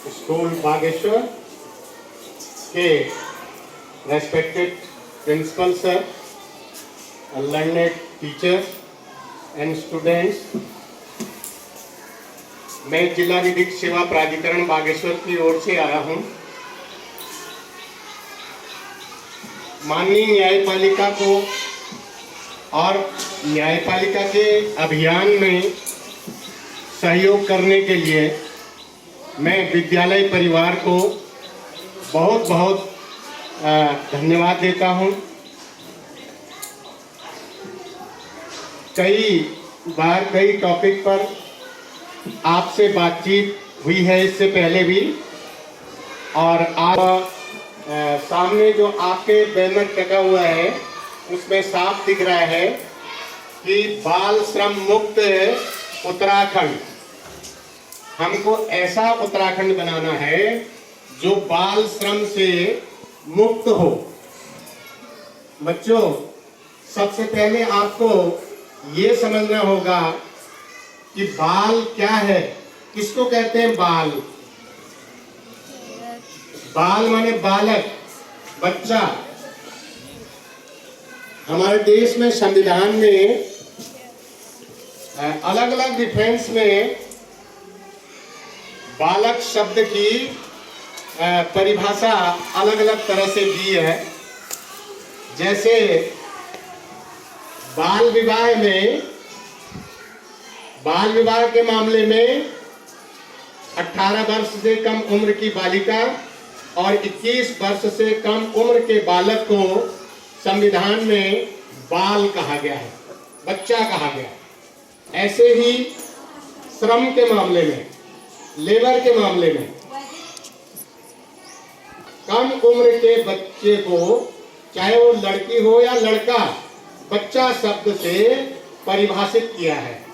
School Bageshwar के respected principal sir, learned teachers and students, मैं जिला विधिक सेवा प्राधिकरण बागेश्वर की ओर से आया हूं। माननीय न्यायपालिका को और न्यायपालिका के अभियान में सहयोग करने के लिए मैं विद्यालय परिवार को बहुत बहुत धन्यवाद देता हूं। कई बार कई टॉपिक पर आपसे बातचीत हुई है इससे पहले भी, और आज सामने जो आपके बैनर लगा हुआ है उसमें साफ दिख रहा है कि बाल श्रम मुक्त उत्तराखंड। हमको ऐसा उत्तराखंड बनाना है जो बाल श्रम से मुक्त हो। बच्चों, सबसे पहले आपको ये समझना होगा कि बाल क्या है, किसको कहते हैं बाल। बाल माने बालक, बच्चा। हमारे देश में संविधान में अलग अलग डिफेंस में बालक शब्द की परिभाषा अलग अलग तरह से दी है। जैसे बाल विवाह के मामले में 18 वर्ष से कम उम्र की बालिका और 21 वर्ष से कम उम्र के बालक को संविधान में बाल कहा गया है, बच्चा कहा गया है। ऐसे ही श्रम के मामले में, लेबर के मामले में कम उम्र के बच्चे को, चाहे वो लड़की हो या लड़का, बच्चा शब्द से परिभाषित किया है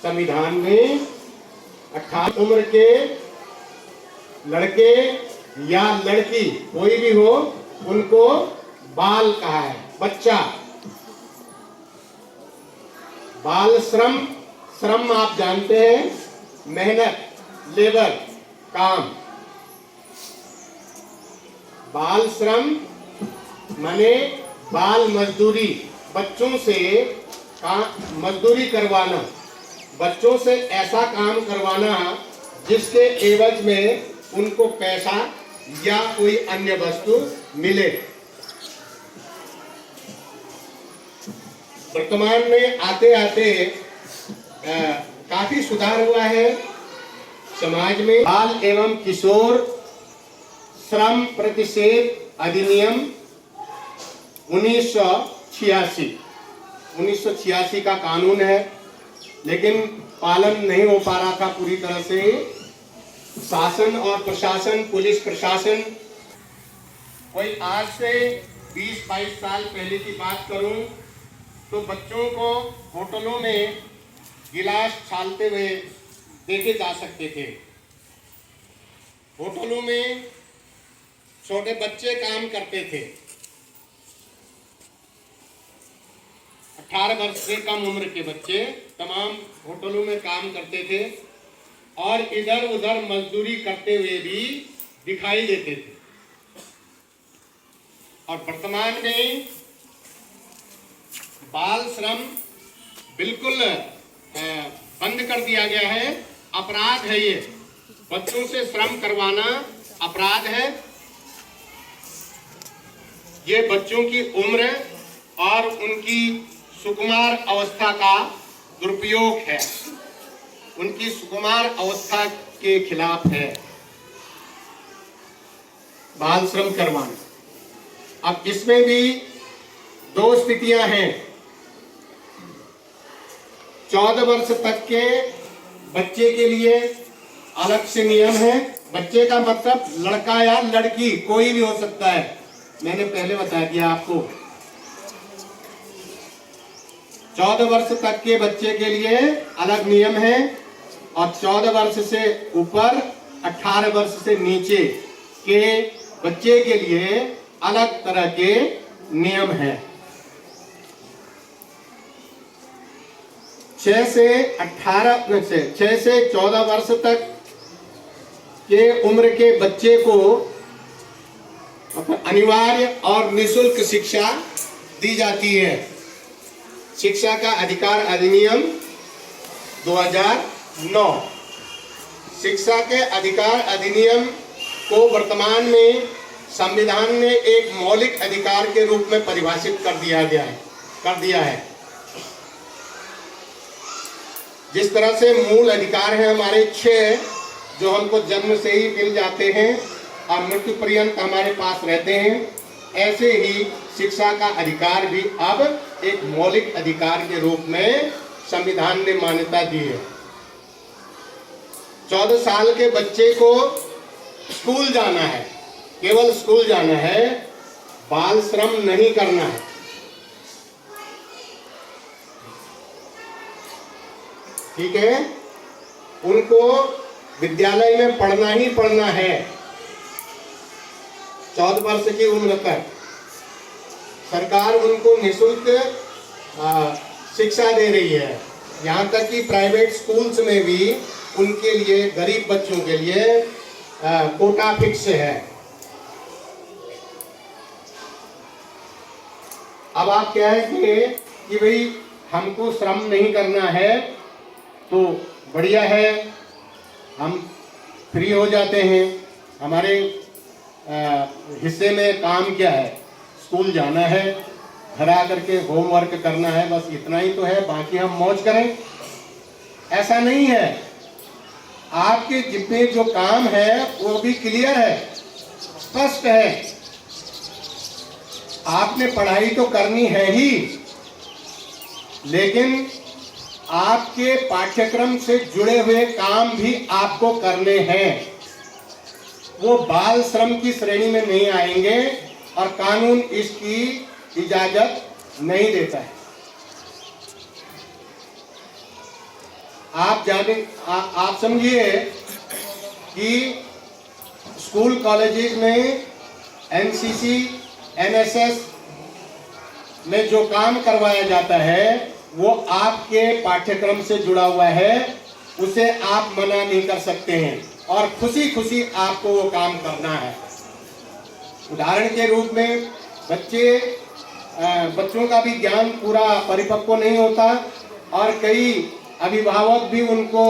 संविधान में। 18 उम्र के लड़के या लड़की कोई भी हो, उनको बाल कहा है, बच्चा। बाल श्रम, श्रम आप जानते हैं, मेहनत, लेबर, काम। बाल श्रम माने बाल मजदूरी, बच्चों से मजदूरी करवाना, बच्चों से ऐसा काम करवाना जिसके एवज में उनको पैसा या कोई अन्य वस्तु मिले। वर्तमान में आते आते काफी सुधार हुआ है समाज में। बाल एवं किशोर श्रम प्रतिषेध अधिनियम 1986 का कानून है, लेकिन पालन नहीं हो पा रहा था पूरी तरह से। शासन और प्रशासन, पुलिस प्रशासन, कोई आज से 20-22 साल पहले की बात करूं तो बच्चों को होटलों में गिलास छालते हुए देखे जा सकते थे। होटलों में छोटे बच्चे काम करते थे, 18 वर्ष से कम उम्र के बच्चे तमाम होटलों में काम करते थे और इधर उधर मजदूरी करते हुए भी दिखाई देते थे। और वर्तमान में बाल श्रम बिल्कुल बंद कर दिया गया है। अपराध है ये, बच्चों से श्रम करवाना अपराध है। ये बच्चों की उम्र और उनकी सुकुमार अवस्था का दुरुपयोग है, उनकी सुकुमार अवस्था के खिलाफ है बाल श्रम करवाना। अब इसमें भी दो स्थितियां हैं। 14 वर्ष तक के बच्चे के लिए अलग से नियम है। बच्चे का मतलब लड़का या लड़की कोई भी हो सकता है, मैंने पहले बता दिया आपको। 14 वर्ष तक के बच्चे के लिए अलग नियम है और 14 वर्ष से ऊपर 18 वर्ष से नीचे के बच्चे के लिए अलग तरह के नियम हैं। 6 से 14 वर्ष तक के उम्र के बच्चे को अनिवार्य और निःशुल्क शिक्षा दी जाती है। शिक्षा का अधिकार अधिनियम 2009। शिक्षा के अधिकार अधिनियम को वर्तमान में संविधान ने एक मौलिक अधिकार के रूप में परिभाषित कर दिया है। जिस तरह से मूल अधिकार है हमारे 6 जो हमको जन्म से ही मिल जाते हैं और मृत्यु पर्यंत हमारे पास रहते हैं, ऐसे ही शिक्षा का अधिकार भी अब एक मौलिक अधिकार के रूप में संविधान ने मान्यता दी है। 14 साल के बच्चे को स्कूल जाना है, केवल स्कूल जाना है, बाल श्रम नहीं करना है। ठीक है, उनको विद्यालय में पढ़ना ही पढ़ना है 14 वर्ष की उम्र तक। सरकार उनको निःशुल्क शिक्षा दे रही है। यहाँ तक कि प्राइवेट स्कूल्स में भी उनके लिए, गरीब बच्चों के लिए कोटा फिक्स है। अब आप क्या है कि भाई हमको श्रम नहीं करना है तो बढ़िया है, हम फ्री हो जाते हैं। हमारे हिस्से में काम क्या है, स्कूल जाना है, घर आकर के होमवर्क करना है, बस इतना ही तो है, बाकी हम मौज करें। ऐसा नहीं है, आपके जितने जो काम है वो भी क्लियर है, स्पष्ट है। आपने पढ़ाई तो करनी है ही, लेकिन आपके पाठ्यक्रम से जुड़े हुए काम भी आपको करने हैं। वो बाल श्रम की श्रेणी में नहीं आएंगे और कानून इसकी इजाजत नहीं देता है। आप समझिए कि स्कूल कॉलेजेस में एनसीसी, एनएसएस में जो काम करवाया जाता है वो आपके पाठ्यक्रम से जुड़ा हुआ है, उसे आप मना नहीं कर सकते हैं और खुशी खुशी आपको वो काम करना है। उदाहरण के रूप में बच्चों का भी ज्ञान पूरा परिपक्व नहीं होता और कई अभिभावक भी उनको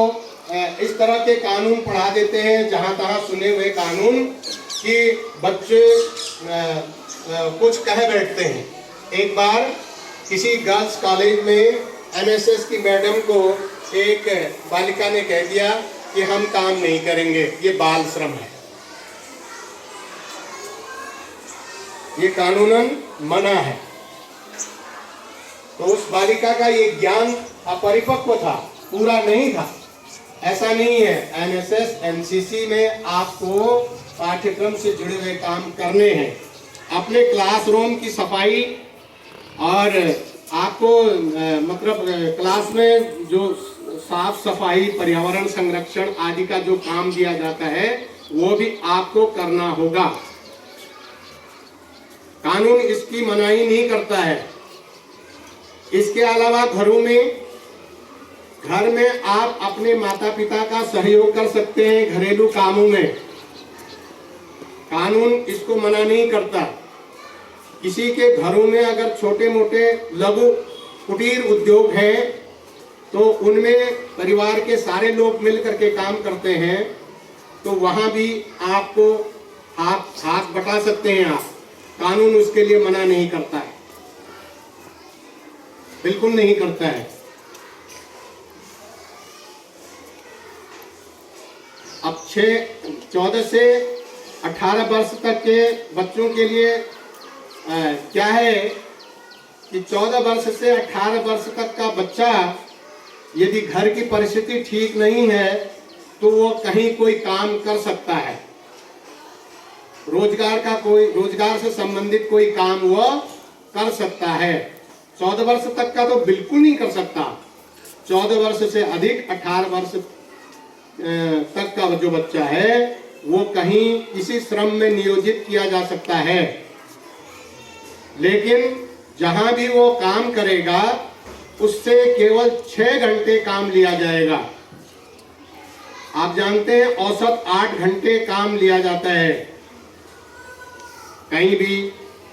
इस तरह के कानून पढ़ा देते हैं, जहाँ तहाँ सुने हुए कानून, कि बच्चे कुछ कह बैठते हैं। एक बार किसी गर्ल्स कॉलेज में एमएसएस की मैडम को एक बालिका ने कह दिया कि हम काम नहीं करेंगे, ये बाल श्रम है, ये कानूनन मना है। तो उस बालिका का ये ज्ञान अपरिपक्व था, पूरा नहीं था। ऐसा नहीं है, एनएसएस एनसीसी में आपको पाठ्यक्रम से जुड़े हुए काम करने हैं। अपने क्लासरूम की सफाई और आपको मतलब क्लास में जो साफ सफाई, पर्यावरण संरक्षण आदि का जो काम दिया जाता है वो भी आपको करना होगा। कानून इसकी मनाही नहीं करता है। इसके अलावा घर में आप अपने माता पिता का सहयोग कर सकते हैं घरेलू कामों में, कानून इसको मना नहीं करता। किसी के घरों में अगर छोटे मोटे लघु कुटीर उद्योग हैं तो उनमें परिवार के सारे लोग मिलकर के काम करते हैं, तो वहां भी आपको आप हाथ बटा सकते हैं। आप, कानून उसके लिए मना नहीं करता है, बिल्कुल नहीं करता है। अब 14 से 18 वर्ष तक के बच्चों के लिए क्या है कि 14 वर्ष से 18 वर्ष तक का बच्चा यदि घर की परिस्थिति ठीक नहीं है तो वो कहीं कोई काम कर सकता है। रोजगार से संबंधित कोई काम वो कर सकता है। 14 वर्ष तक का तो बिल्कुल नहीं कर सकता। 14 वर्ष से अधिक 18 वर्ष तक का जो बच्चा है वो कहीं किसी श्रम में नियोजित किया जा सकता है, लेकिन जहां भी वो काम करेगा उससे केवल 6 घंटे काम लिया जाएगा। आप जानते हैं औसत 8 घंटे काम लिया जाता है। कहीं भी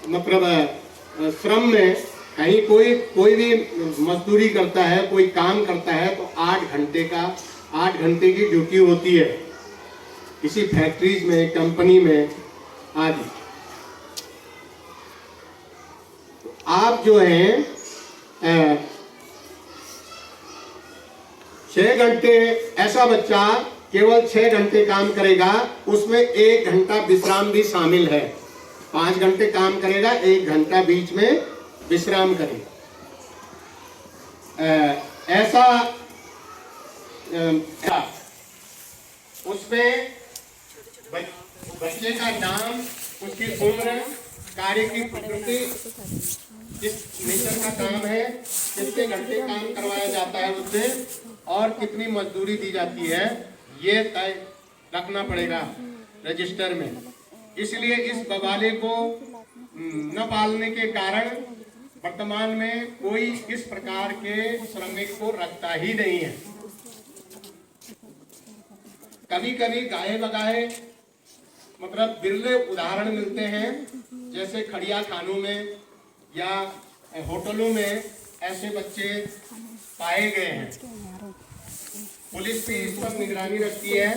मतलब श्रम में कहीं कोई भी मजदूरी करता है, कोई काम करता है तो 8 घंटे की ड्यूटी होती है, किसी फैक्ट्रीज में, कंपनी में आदि। आप जो हैं 6 घंटे, ऐसा बच्चा केवल 6 घंटे काम करेगा, उसमें 1 घंटा विश्राम भी शामिल है। 5 घंटे काम करेगा, 1 घंटा बीच में विश्राम करेगा। ऐसा उसमें बच्चे का नाम, उसकी उम्र, कार्य की प्रकृति, जिस नेचर का काम है, कितने घंटे काम करवाया जाता है उससे, और कितनी मजदूरी दी जाती है, ये तय रखना पड़ेगा रजिस्टर में। इसलिए इस बवाले को न पालने के कारण वर्तमान में कोई इस प्रकार के श्रमिक को रखता ही नहीं है। कभी कभी गाये बगाए मतलब बिरले उदाहरण मिलते हैं, जैसे खड़िया खानों में या होटलों में ऐसे बच्चे पाए गए हैं। पुलिस भी इस पर निगरानी रखती है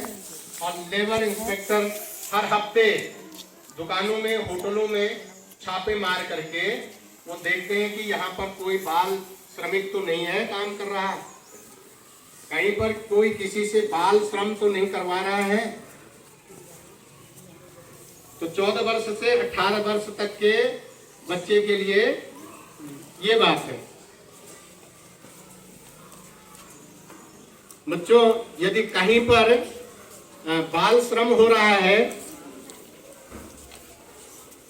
और लेबर इंस्पेक्टर हर हफ्ते दुकानों में, होटलों में छापे मार करके वो देखते हैं कि यहाँ पर कोई बाल श्रमिक तो नहीं है काम कर रहा, कहीं पर कोई किसी से बाल श्रम तो नहीं करवा रहा है। तो 14 वर्ष से 18 वर्ष तक के बच्चे के लिए ये बात है। बच्चों, यदि कहीं पर बाल श्रम हो रहा है,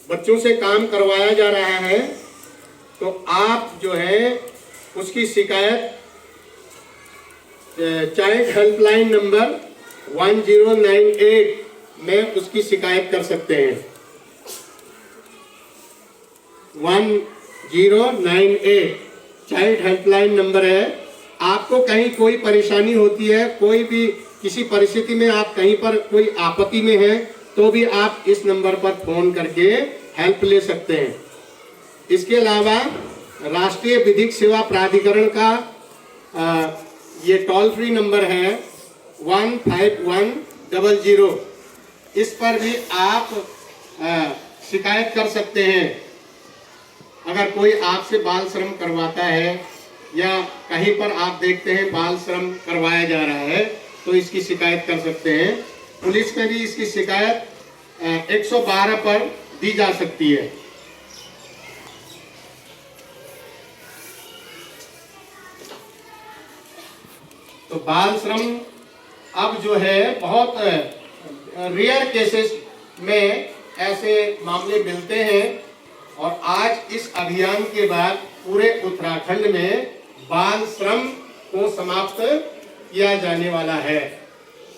बच्चों से काम करवाया जा रहा है, तो आप जो है उसकी शिकायत चाइल्ड हेल्पलाइन नंबर 1098 में उसकी शिकायत कर सकते हैं। 1098 चाइल्ड हेल्पलाइन नंबर है। आपको कहीं कोई परेशानी होती है, कोई भी किसी परिस्थिति में आप कहीं पर कोई आपत्ति में हैं, तो भी आप इस नंबर पर फोन करके हेल्प ले सकते हैं। इसके अलावा राष्ट्रीय विधिक सेवा प्राधिकरण का ये टोल फ्री नंबर है 15100, इस पर भी आप शिकायत कर सकते हैं। अगर कोई आपसे बाल श्रम करवाता है या कहीं पर आप देखते हैं बाल श्रम करवाया जा रहा है, तो इसकी शिकायत कर सकते हैं। पुलिस में भी इसकी शिकायत 112 पर दी जा सकती है। तो बाल श्रम अब जो है बहुत रेयर केसेस में ऐसे मामले मिलते हैं, और आज इस अभियान के बाद पूरे उत्तराखंड में बाल श्रम को समाप्त किया जाने वाला है।